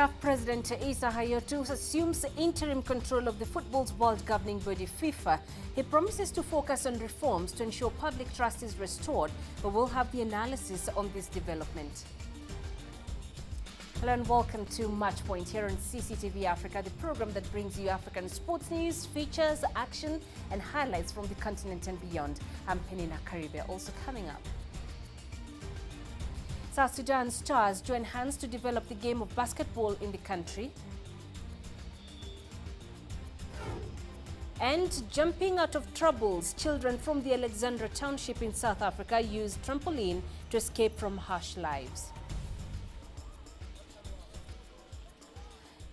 CAF President Issa Hayatou assumes interim control of the football's world governing body FIFA. He promises to focus on reforms to ensure public trust is restored, but we'll have the analysis on this development. Hello and welcome to Matchpoint here on CCTV Africa, the program that brings you African sports news, features, action and highlights from the continent and beyond. I'm Penina Karibe. Also coming up, South Sudan stars join hands to develop the game of basketball in the country. And jumping out of troubles, children from the Alexandra township in South Africa use trampoline to escape from harsh lives.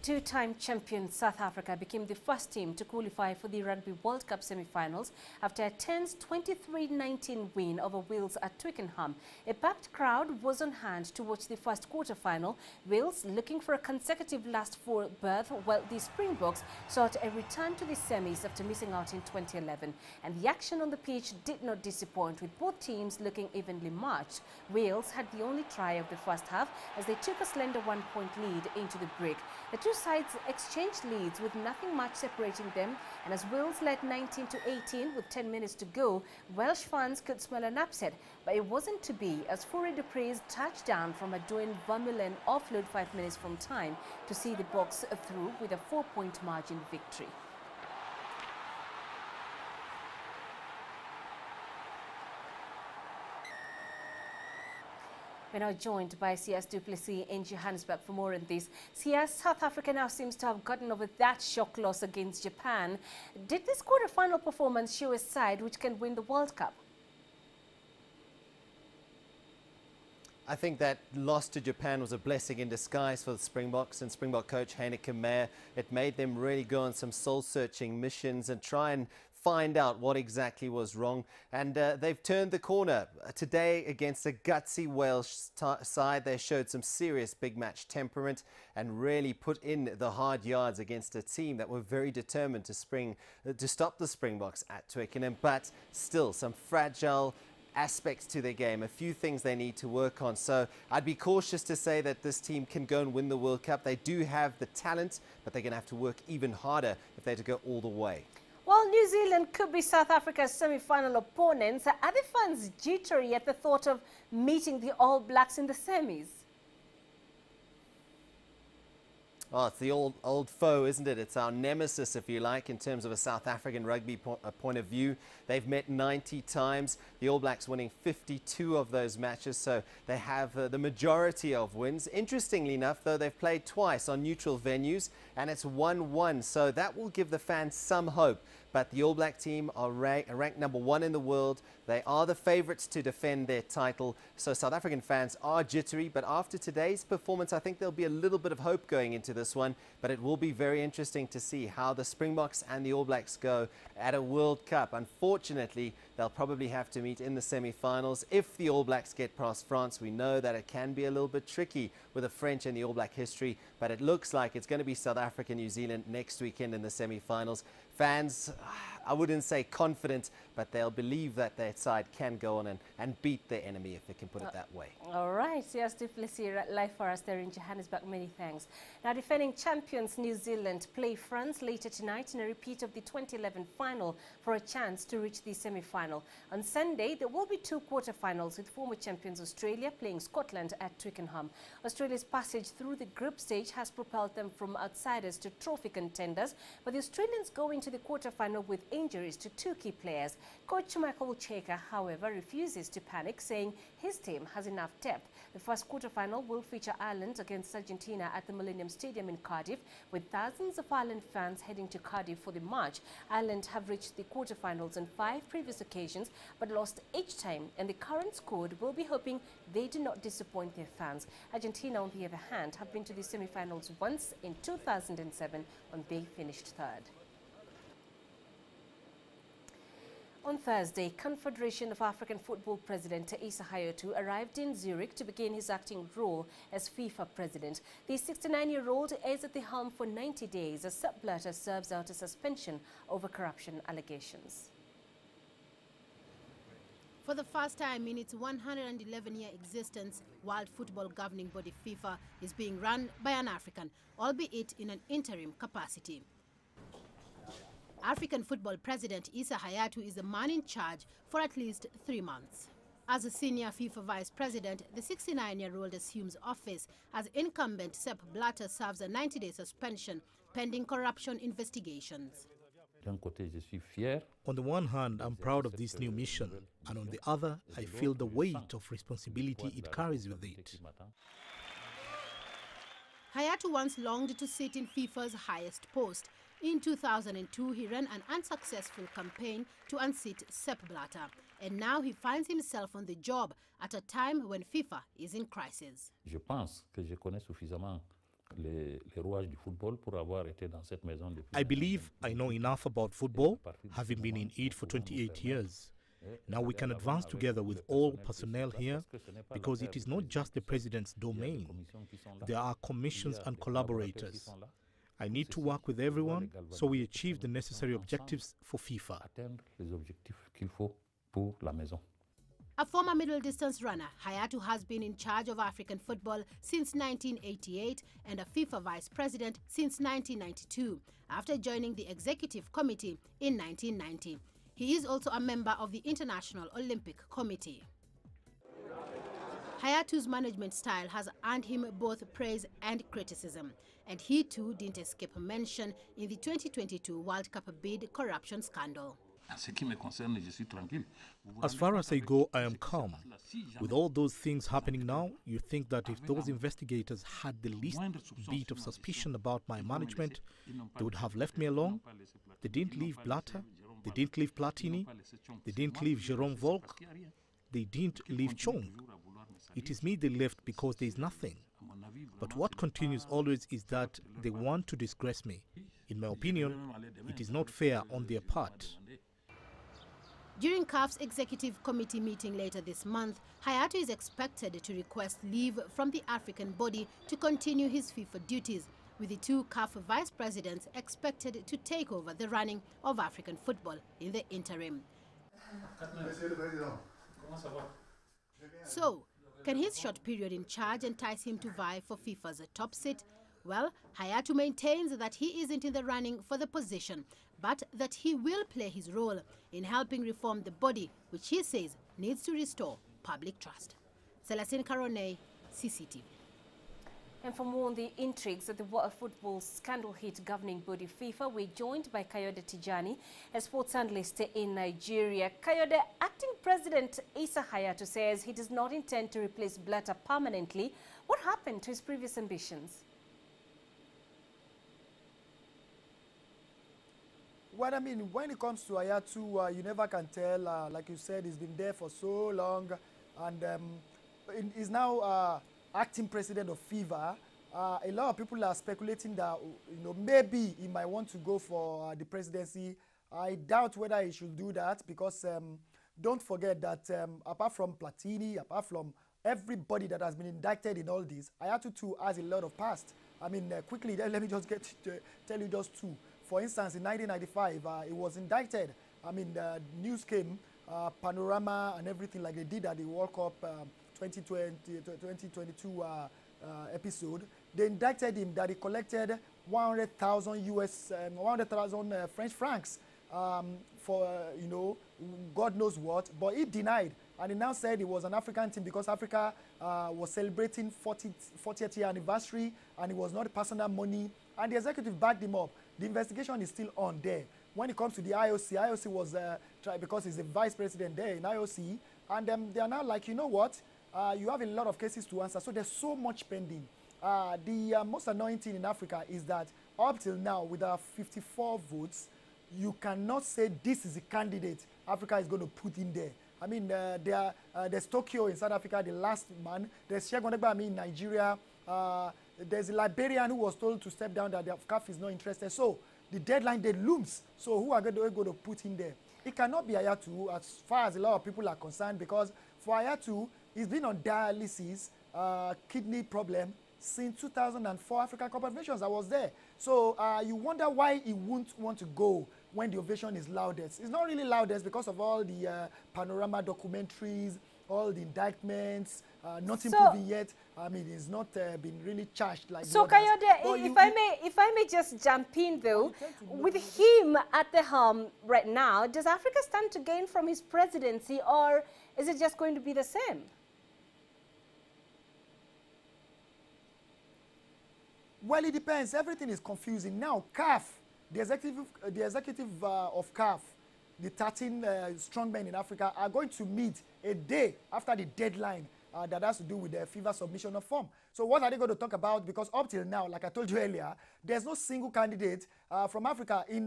Two-time champion South Africa became the first team to qualify for the Rugby World Cup semi-finals after a tense 23-19 win over Wales at Twickenham. A packed crowd was on hand to watch the first quarter-final, Wales looking for a consecutive last four berth, while the Springboks sought a return to the semis after missing out in 2011. And the action on the pitch did not disappoint, with both teams looking evenly matched. Wales had the only try of the first half as they took a slender one-point lead into the break. The two sides exchanged leads with nothing much separating them, and as Wales led 19-18 with 10 minutes to go, Welsh fans could smell an upset, but it wasn't to be as Fourie Dupre's touchdown from a Dwayne Vermeulen offload 5 minutes from time to see the Boks through with a 4-point margin victory. We're now joined by CS Duplessis in Johannesburg for more on this. CS, South Africa now seems to have gotten over that shock loss against Japan. Did this quarter-final performance show a side which can win the World Cup? I think that loss to Japan was a blessing in disguise for the Springboks and Springbok coach Heineke Meyer. It made them really go on some soul-searching missions and try and find out what exactly was wrong, and they've turned the corner. Today against a gutsy Welsh side, they showed some serious big match temperament and really put in the hard yards against a team that were very determined to stop the Springboks at Twickenham, but still some fragile aspects to their game, a few things they need to work on. So I'd be cautious to say that this team can go and win the World Cup. They do have the talent, but they're going to have to work even harder if they're to go all the way. Well, New Zealand could be South Africa's semi-final opponents. Are the fans jittery at the thought of meeting the All Blacks in the semis? Oh, it's the old foe, isn't it? It's our nemesis, if you like, in terms of a South African rugby point of view. They've met 90 times, the All Blacks winning 52 of those matches, so they have the majority of wins. Interestingly enough, though, they've played twice on neutral venues, and it's 1-1, so that will give the fans some hope. But the All Black team are ranked #1 in the world. They are the favourites to defend their title. So South African fans are jittery. But after today's performance, I think there'll be a little bit of hope going into this one. But it will be very interesting to see how the Springboks and the All Blacks go at a World Cup. Unfortunately, they'll probably have to meet in the semi-finals. If the All Blacks get past France, we know that it can be a little bit tricky with the French and the All Black history. But it looks like it's going to be South Africa, New Zealand next weekend in the semi-finals. Fans, I wouldn't say confident, but they'll believe that their side can go on and beat their enemy, if they can put it that way. All right, yes, Duplessis, live for us there in Johannesburg. Many thanks. Now, defending champions New Zealand play France later tonight in a repeat of the 2011 final for a chance to reach the semi-final. On Sunday, there will be two quarter-finals with former champions Australia playing Scotland at Twickenham. Australia's passage through the group stage has propelled them from outsiders to trophy contenders, but the Australians go into the quarter-final with injuries to two key players. Coach Michael Cheika, however, refuses to panic, saying his team has enough depth. The first quarter-final will feature Ireland against Argentina at the Millennium Stadium in Cardiff, with thousands of Ireland fans heading to Cardiff for the match. Ireland have reached the quarter-finals on 5 previous occasions, but lost each time, and the current squad will be hoping they do not disappoint their fans. Argentina, on the other hand, have been to the semi-finals once in 2007 when they finished third. On Thursday, Confederation of African Football President Issa Hayatou arrived in Zurich to begin his acting role as FIFA president. The 69-year-old is at the helm for 90 days as Sepp Blatter serves out a suspension over corruption allegations. For the first time in its 111-year existence, World Football Governing Body FIFA is being run by an African, albeit in an interim capacity. African football president Issa Hayatou is the man in charge for at least 3 months. As a senior FIFA vice president, the 69-year-old assumes office as incumbent Sepp Blatter serves a 90-day suspension pending corruption investigations. On the one hand, I'm proud of this new mission, and on the other, I feel the weight of responsibility it carries with it. Hayatou once longed to sit in FIFA's highest post. In 2002, he ran an unsuccessful campaign to unseat Sepp Blatter, and now he finds himself on the job at a time when FIFA is in crisis. I believe I know enough about football, having been in it for 28 years. Now we can advance together with all personnel here, because it is not just the president's domain. There are commissions and collaborators. I need to work with everyone so we achieve the necessary objectives for FIFA. A former middle-distance runner, Hayatou has been in charge of African football since 1988 and a FIFA vice president since 1992, after joining the executive committee in 1990. He is also a member of the International Olympic Committee. Hayatou's management style has earned him both praise and criticism, and he too didn't escape mention in the 2022 World Cup bid corruption scandal. As far as I go, I am calm. With all those things happening now, you think that if those investigators had the least bit of suspicion about my management, they would have left me alone. They didn't leave Blatter, they didn't leave Platini, they didn't leave Jerome Volk, they didn't leave Chong. It is me they left because there is nothing. But what continues always is that they want to disgrace me. In my opinion, it is not fair on their part. During CAF's executive committee meeting later this month, Hayatou is expected to request leave from the African body to continue his FIFA duties, with the two CAF vice presidents expected to take over the running of African football in the interim. So, can his short period in charge entice him to vie for FIFA's top seat? Well, Hayatou maintains that he isn't in the running for the position, but that he will play his role in helping reform the body, which he says needs to restore public trust. Celestine Carone, CCTV. And for more on the intrigues of the World Football scandal hit governing body FIFA, we're joined by Kayode Tijani, a sports analyst in Nigeria. Kayode, acting president Issa Hayatou says he does not intend to replace Blatter permanently. What happened to his previous ambitions? Well, I mean, when it comes to Hayatou, you never can tell. Like you said, he's been there for so long, and he's now acting president of FIFA. A lot of people are speculating that, you know, maybe he might want to go for the presidency. I doubt whether he should do that, because don't forget that apart from Platini, apart from everybody that has been indicted in all this, Hayatou too has a lot of past. I mean, quickly, let me just tell you just two. For instance, in 1995, he was indicted. I mean, the news came, panorama and everything like they did at the World Cup 2022 episode. They indicted him that he collected 100,000 French francs for, you know, God knows what. But he denied, and he now said it was an African team because Africa was celebrating 40th year anniversary, and it was not personal money. And the executive backed him up. The investigation is still on there. When it comes to the IOC was tried because he's the vice president there in IOC, and they are now like, you know what, you have a lot of cases to answer, so there's so much pending. The most annoying thing in Africa is that up till now, with our 54 votes, you cannot say this is a candidate Africa is going to put in there. I mean, there's Tokyo in South Africa, the last man. There's Segun Ogbami in Nigeria. There's a Liberian who was told to step down that the CAF is not interested. So the deadline day looms. So who are they going to put in there? It cannot be Hayatou, as far as a lot of people are concerned, because for Hayatou, he's been on dialysis, kidney problem, since 2004 African Cup of Nations. I was there. So you wonder why he wouldn't want to go when the ovation is loudest. It's not really loudest because of all the panorama documentaries, all the indictments, nothing proven yet. I mean, it's not been really charged like. So Kayode, if I may just jump in though, with him at the helm right now, does Africa stand to gain from his presidency, or is it just going to be the same? Well, it depends. Everything is confusing now. CAF, the executive of CAF, the 13 strongmen in Africa are going to meet a day after the deadline that has to do with the FIFA submission of form. So what are they going to talk about? Because up till now, like I told you earlier, there's no single candidate from Africa. In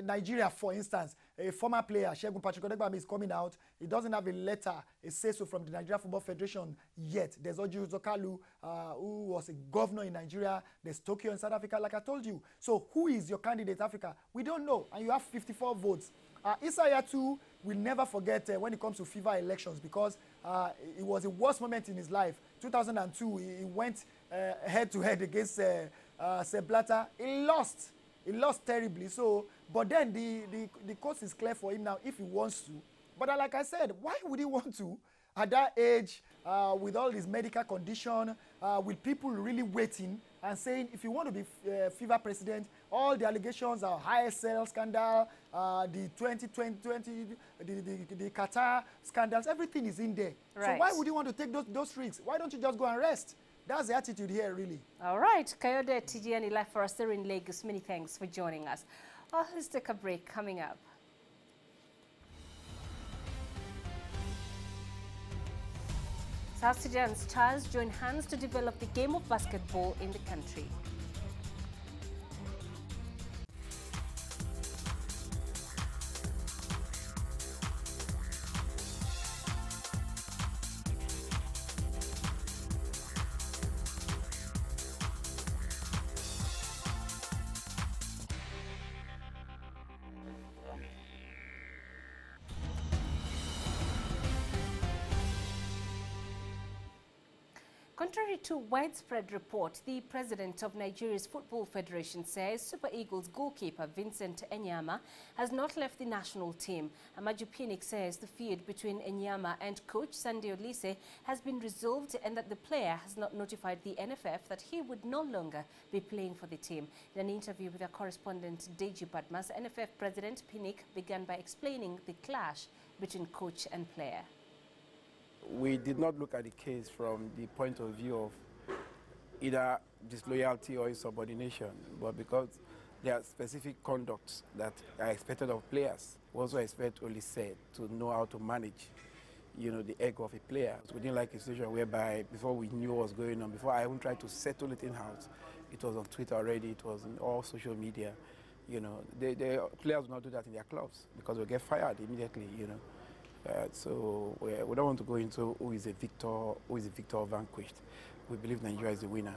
Nigeria, for instance, a former player, Segun Patrick, is coming out. He doesn't have a letter, a say-so from the Nigeria Football Federation yet. There's Oju Zokalu, who was a governor in Nigeria. There's Tokyo in South Africa, like I told you. So who is your candidate, Africa? We don't know. And you have 54 votes. Issa Hayatou will never forget when it comes to FIFA elections, because it was the worst moment in his life. 2002, he went head-to-head against Sepp Blatter. He lost. He lost terribly. So, but then the course is clear for him now if he wants to. But like I said, why would he want to at that age, with all his medical condition, with people really waiting and saying, if you want to be FIFA president, all the allegations are ISL scandal, the 2020, the Qatar scandals, everything is in there. Right. So why would you want to take those risks? Why don't you just go and rest? That's the attitude here, really. All right. Kayode Tijiani, live for us there in Lagos. Many thanks for joining us. Let's take a break. Coming up. South Sudan stars join hands to develop the game of basketball in the country. Contrary to widespread report, the president of Nigeria's Football Federation says Super Eagles goalkeeper Vincent Enyama has not left the national team. Amaju Pinnick says the feud between Enyama and coach Sunday Olise has been resolved and that the player has not notified the NFF that he would no longer be playing for the team. In an interview with our correspondent Deji Badmas, NFF President Pinnick began by explaining the clash between coach and player. We did not look at the case from the point of view of either disloyalty or insubordination, but because there are specific conducts that are expected of players. We also expect Olise to know how to manage, the ego of a player. So we didn't like a situation whereby before we knew what was going on, before I even tried to settle it in-house, it was on Twitter already, it was in all social media. The players will not do that in their clubs because they'll get fired immediately, So we don't want to go into who is a victor or vanquished. We believe Nigeria is the winner.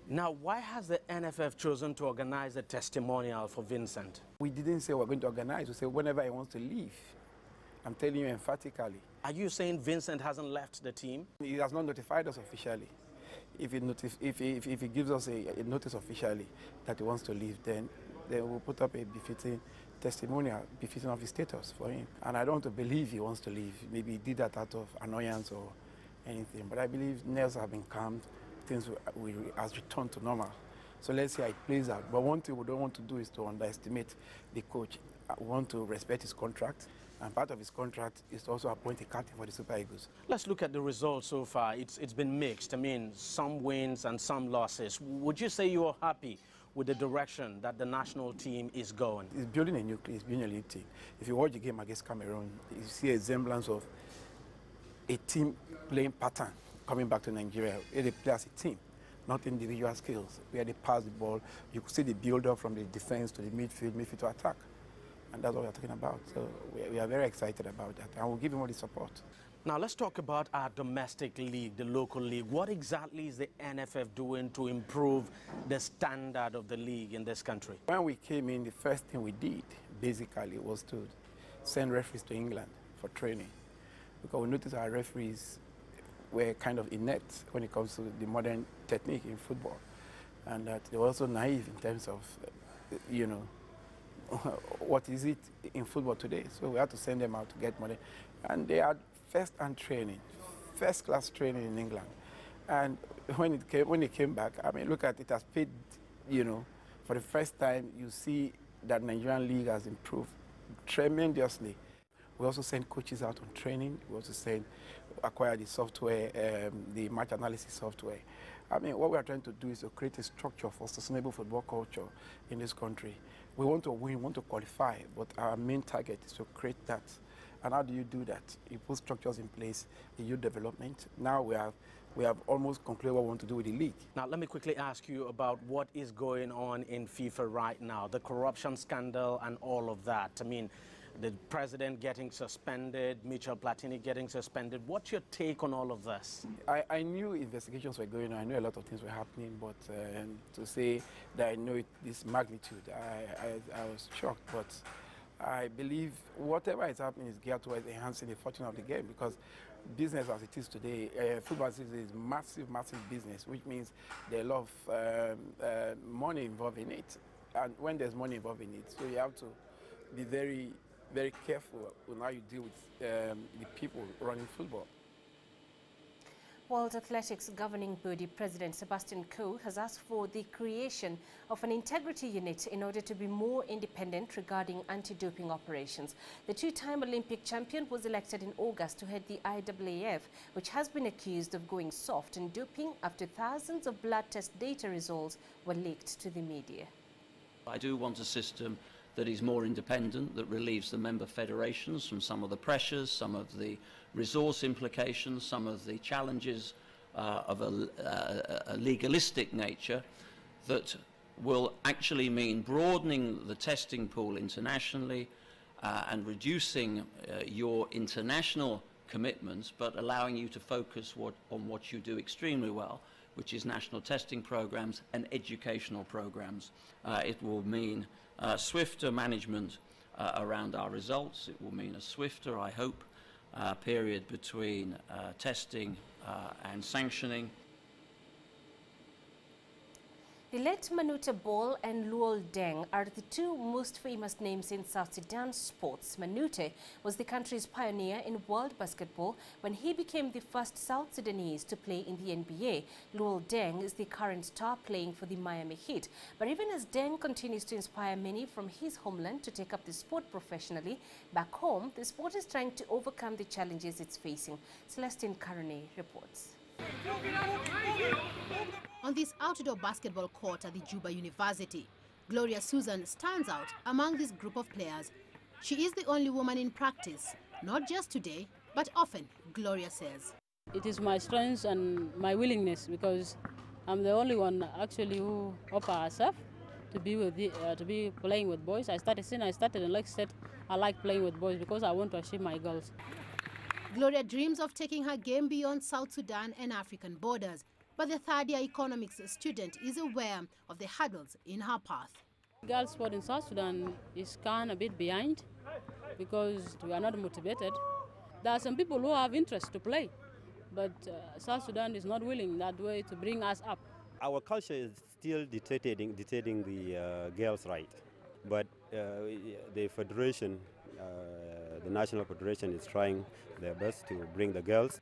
Now, why has the NFF chosen to organize a testimonial for Vincent? We didn't say we're going to organize. We said whenever he wants to leave. I'm telling you emphatically. Are you saying Vincent hasn't left the team? He has not notified us officially. If he gives us a notice officially that he wants to leave, then we'll put up a befitting testimonial befitting of his status for him. And I don't want to believe he wants to leave. Maybe he did that out of annoyance or anything. But I believe nerves have been calmed. Things has returned to normal. So let's see how it plays out. But one thing we don't want to do is to underestimate the coach. We want to respect his contract. And part of his contract is to also appoint a captain for the Super Eagles. Let's look at the results so far. It's been mixed. I mean, some wins and some losses. Would you say you are happy with the direction that the national team is going? It's building a nucleus, it's building a league team. If you watch the game against Cameroon, you see a semblance of a team playing pattern coming back to Nigeria. Where they play as a team, not individual skills. Where they pass the ball, you could see the build-up from the defense to the midfield to attack. And that's what we're talking about. So we are very excited about that. And we'll give him all the support. Now, let's talk about our domestic league, the local league. What exactly is the NFF doing to improve the standard of the league in this country? When we came in, the first thing we did, basically, was to send referees to England for training. Because we noticed our referees were kind of inept when it comes to the modern technique in football. And that they were also naive in terms of, what is it in football today. So we had to send them out to get money. And they had first-hand training, first-class training in England. And when they came back, I mean, look at it, has paid, you know, for the first time, you see that Nigerian league has improved tremendously. We also send coaches out on training. We also acquire the software, the match analysis software. I mean, what we are trying to do is to create a structure for sustainable football culture in this country. We want to win, we want to qualify, but our main target is to create that. And how do you do that? You put structures in place, the youth development. Now we have almost concluded what we want to do with the league. Now, let me quickly ask you about what is going on in FIFA right now, the corruption scandal and all of that. I mean, the president getting suspended, Michel Platini getting suspended. What's your take on all of this? I knew investigations were going on. I knew a lot of things were happening, but to say that I know this magnitude, I was shocked. But I believe whatever is happening is geared towards enhancing the fortune of the game, because business as it is today, football is massive, massive business, which means there's a lot of money involved in it. And when there's money involved in it, so you have to be very, very careful with how you deal with the people running football. World Athletics Governing Body President Sebastian Coe has asked for the creation of an integrity unit in order to be more independent regarding anti-doping operations. The two-time Olympic champion was elected in August to head the IAAF, which has been accused of going soft in doping after thousands of blood test data results were leaked to the media. I do want a system that is more independent, that relieves the member federations from some of the pressures, some of the resource implications, some of the challenges of a legalistic nature, that will actually mean broadening the testing pool internationally and reducing your international commitments, but allowing you to focus on what you do extremely well, which is national testing programs and educational programs. It will mean swifter management around our results. It will mean a swifter, I hope, period between testing and sanctioning. The late Manute Bol and Luol Deng are the two most famous names in South Sudan sports. Manute was the country's pioneer in world basketball when he became the first South Sudanese to play in the NBA. Luol Deng is the current star playing for the Miami Heat. But even as Deng continues to inspire many from his homeland to take up the sport professionally, back home, the sport is trying to overcome the challenges it's facing. Celestine Karone reports. On this outdoor basketball court at the Juba University, Gloria Susan stands out among this group of players. She is the only woman in practice, not just today, but often, Gloria says. It is my strength and my willingness, because I'm the only one actually who offer herself to be playing with boys. I started in Lake State. I like playing with boys because I want to achieve my goals. Gloria dreams of taking her game beyond South Sudan and African borders, but the third-year economics student is aware of the hurdles in her path. Girls' sport in South Sudan is kind of a bit behind because we are not motivated. There are some people who have interest to play, but South Sudan is not willing that way to bring us up. Our culture is still dictating the girls' right, but the federation, the national federation, is trying their best to bring the girls.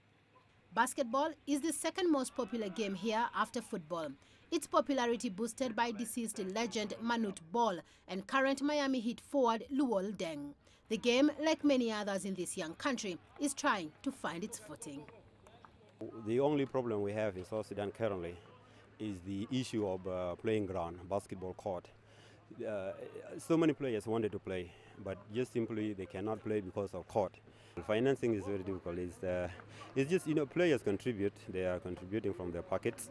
Basketball is the second most popular game here after football. Its popularity boosted by deceased legend Manute Bol and current Miami Heat forward Luol Deng. The game, like many others in this young country, is trying to find its footing. The only problem we have in South Sudan currently is the issue of playing ground, basketball court. So many players wanted to play, but just simply they cannot play because of court. Financing is very difficult. It's just, players contribute. They are contributing from their pockets.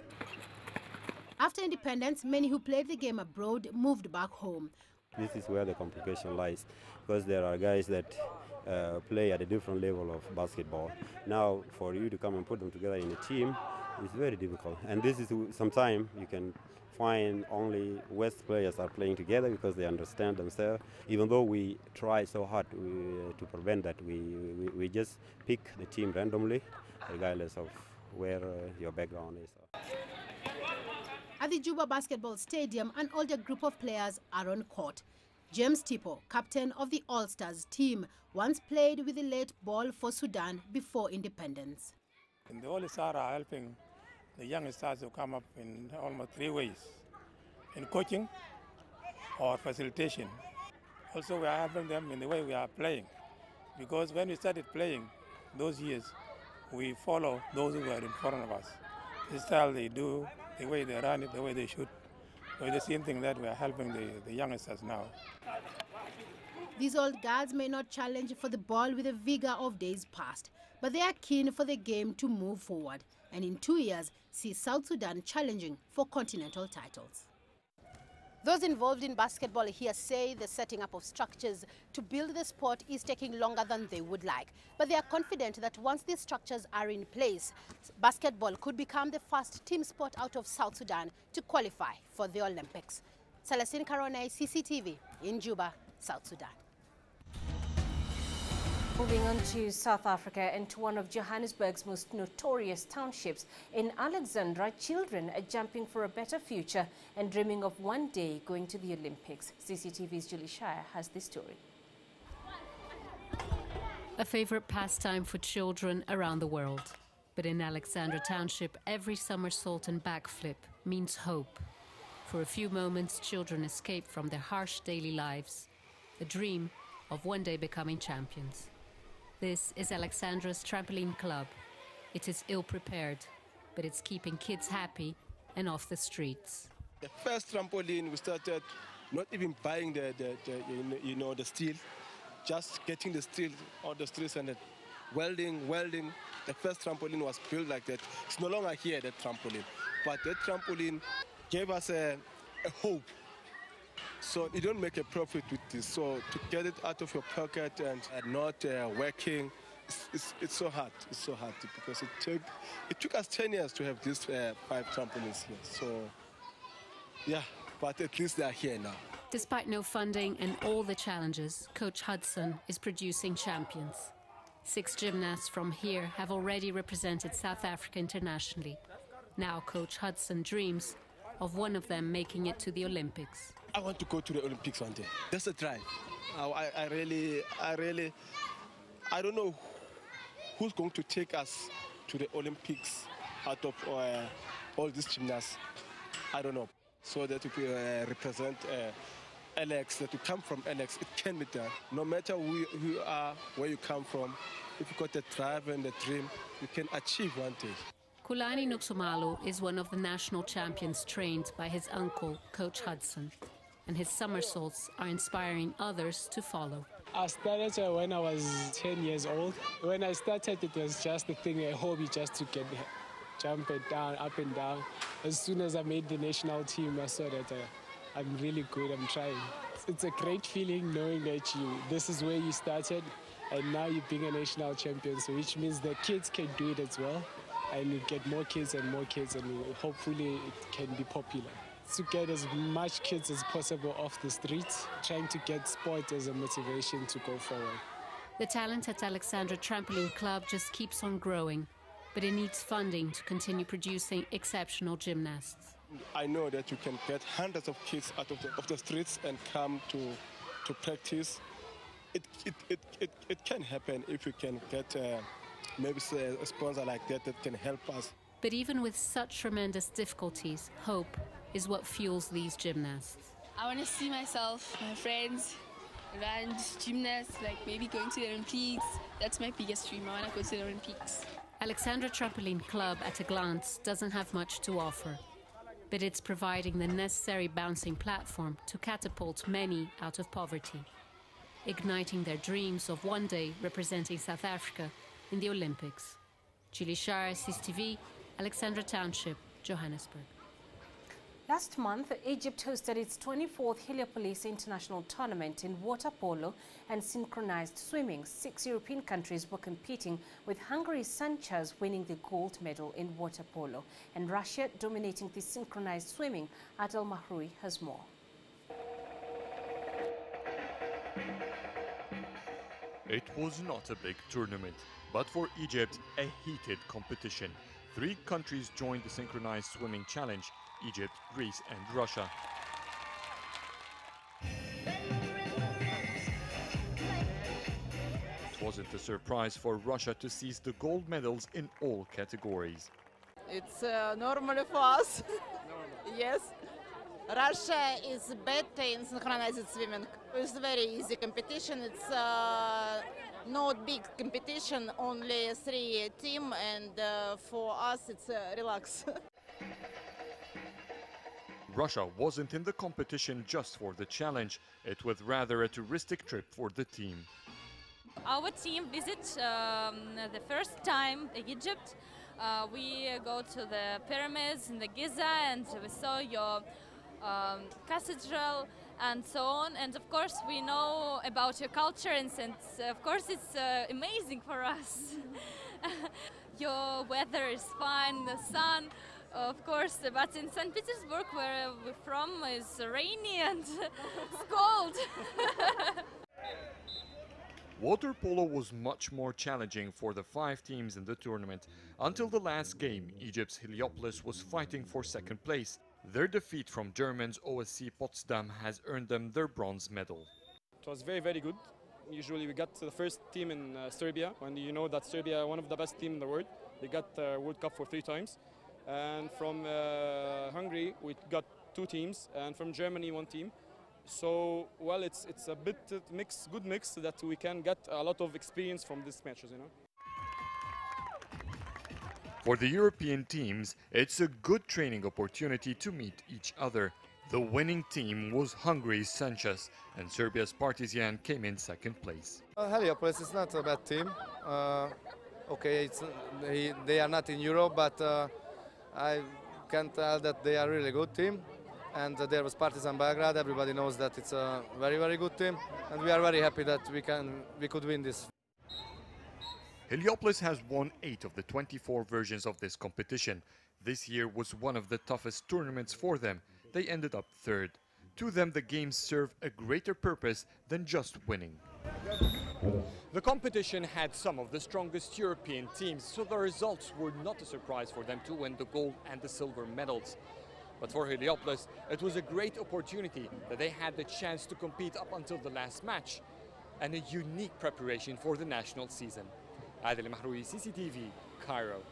After independence, many who played the game abroad moved back home. This is where the complication lies, because there are guys that play at a different level of basketball. Now, for you to come and put them together in a team is very difficult. And this is sometimes you can find only West players are playing together because they understand themselves. Even though we try so hard to prevent that, we just pick the team randomly, regardless of where your background is. At the Juba Basketball Stadium, an older group of players are on court. James Tipo, captain of the All-Stars team, once played with the late ball for Sudan before independence. And the All-Stars are helping the young stars to come up in almost 3 ways: in coaching or facilitation. Also, we are helping them in the way we are playing, because when we started playing those years, we follow those who were in front of us. The style they do, the way they run it, the way they shoot, the same thing that we are helping the youngsters now. These old guards may not challenge for the ball with the vigor of days past, but they are keen for the game to move forward, and in 2 years see South Sudan challenging for continental titles. Those involved in basketball here say the setting up of structures to build the sport is taking longer than they would like. But they are confident that once these structures are in place, basketball could become the first team sport out of South Sudan to qualify for the Olympics. Celestine Caronay, CCTV in Juba, South Sudan. Moving on to South Africa and to one of Johannesburg's most notorious townships. In Alexandra, children are jumping for a better future and dreaming of one day going to the Olympics. CCTV's Julie Shire has this story. A favorite pastime for children around the world. But in Alexandra Township, every somersault and backflip means hope. For a few moments, children escape from their harsh daily lives, a dream of one day becoming champions. This is Alexandra's Trampoline Club. It is ill-prepared, but it's keeping kids happy and off the streets. The first trampoline, we started not even buying the steel, just getting the steel on the streets and welding. The first trampoline was built like that. It's no longer here, that trampoline. But that trampoline gave us a hope. So you don't make a profit with this. So to get it out of your pocket and not working, it's so hard. It's so hard because it took us 10 years to have these 5 trampolines here. So yeah, but at least they're here now. Despite no funding and all the challenges, Coach Hudson is producing champions. 6 gymnasts from here have already represented South Africa internationally. Now Coach Hudson dreams of one of them making it to the Olympics. I want to go to the Olympics one day. That's a drive. I don't know who's going to take us to the Olympics out of all these gymnasts. I don't know. So that we represent Alex, that we come from Alex, it can be done. No matter who you are, where you come from, if you got the drive and the dream, you can achieve one day. Kulani Nuxumalo is one of the national champions trained by his uncle, Coach Hudson, and his somersaults are inspiring others to follow. I started when I was 10 years old. When I started, it was just a thing, a hobby, just to get jumping down, up and down. As soon as I made the national team, I saw that I'm really good, I'm trying. It's a great feeling knowing that this is where you started, and now you're being a national champion, so which means the kids can do it as well. And you get more kids, and hopefully it can be popular. To get as much kids as possible off the streets, trying to get sport as a motivation to go forward. The talent at Alexandra Trampoline Club just keeps on growing, but it needs funding to continue producing exceptional gymnasts. I know that you can get hundreds of kids out of the streets and come to practice. It can happen if you can get maybe a sponsor like that can help us. But even with such tremendous difficulties, hope is what fuels these gymnasts. I want to see myself, my friends, around gymnasts, like maybe going to the Olympics. That's my biggest dream. I want to go to the Olympics. Alexandra Trampoline Club at a glance doesn't have much to offer, but it's providing the necessary bouncing platform to catapult many out of poverty, igniting their dreams of one day representing South Africa in the Olympics. Julie Shire, CCTV, Alexandra Township, Johannesburg. Last month, Egypt hosted its 24th Heliopolis International Tournament in water polo and synchronized swimming. 6 European countries were competing, with Hungary's Sanchez winning the gold medal in water polo and Russia dominating the synchronized swimming. Adel Mahroui has more. It was not a big tournament, but for Egypt, a heated competition. 3 countries joined the synchronized swimming challenge: Egypt, Greece and Russia. wasn't a surprise for Russia to seize the gold medals in all categories. It's normal for us. Yes. Russia is better in synchronized swimming. It's very easy competition. It's not big competition, only 3 teams, and for us it's relax. Russia wasn't in the competition just for the challenge. It was rather a touristic trip for the team. Our team visits the first time Egypt. We go to the pyramids in the Giza, and we saw your cathedral and so on. And of course we know about your culture, and of course it's amazing for us. Your weather is fine, the sun, of course, but in St. Petersburg, where we're from, it's rainy and it's cold. Water polo was much more challenging for the 5 teams in the tournament. Until the last game, Egypt's Heliopolis was fighting for second place. Their defeat from Germans OSC Potsdam has earned them their bronze medal. It was very, very good. Usually we got the first team in Serbia, when you know that Serbia, one of the best teams in the world. They got the World Cup for 3 times. And from Hungary, we got 2 teams, and from Germany, 1 team. So, well, it's a bit good mix so that we can get a lot of experience from these matches, you know. For the European teams, it's a good training opportunity to meet each other. The winning team was Hungary's Sanchez, and Serbia's Partizan came in second place. Heliopolis is not a bad team. Okay, they are not in Europe, but I can tell that they are a really good team. And there was Partizan Belgrade. Everybody knows that it's a very, very good team, and we are very happy that we could win this. Heliopolis has won 8 of the 24 versions of this competition. This year was one of the toughest tournaments for them. They ended up 3rd. To them, the games serve a greater purpose than just winning. The competition had some of the strongest European teams, so the results were not a surprise for them to win the gold and the silver medals. But for Heliopolis, it was a great opportunity that they had the chance to compete up until the last match, and a unique preparation for the national season. Adel Mahroui, CCTV, Cairo.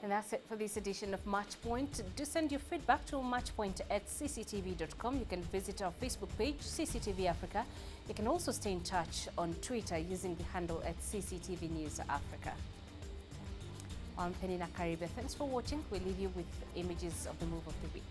And that's it for this edition of Matchpoint. Do send your feedback to matchpoint@cctv.com. You can visit our Facebook page, CCTV Africa. You can also stay in touch on Twitter using the handle @CCTV News Africa. I'm Penina Karibe. Thanks for watching. We leave you with images of the move of the week.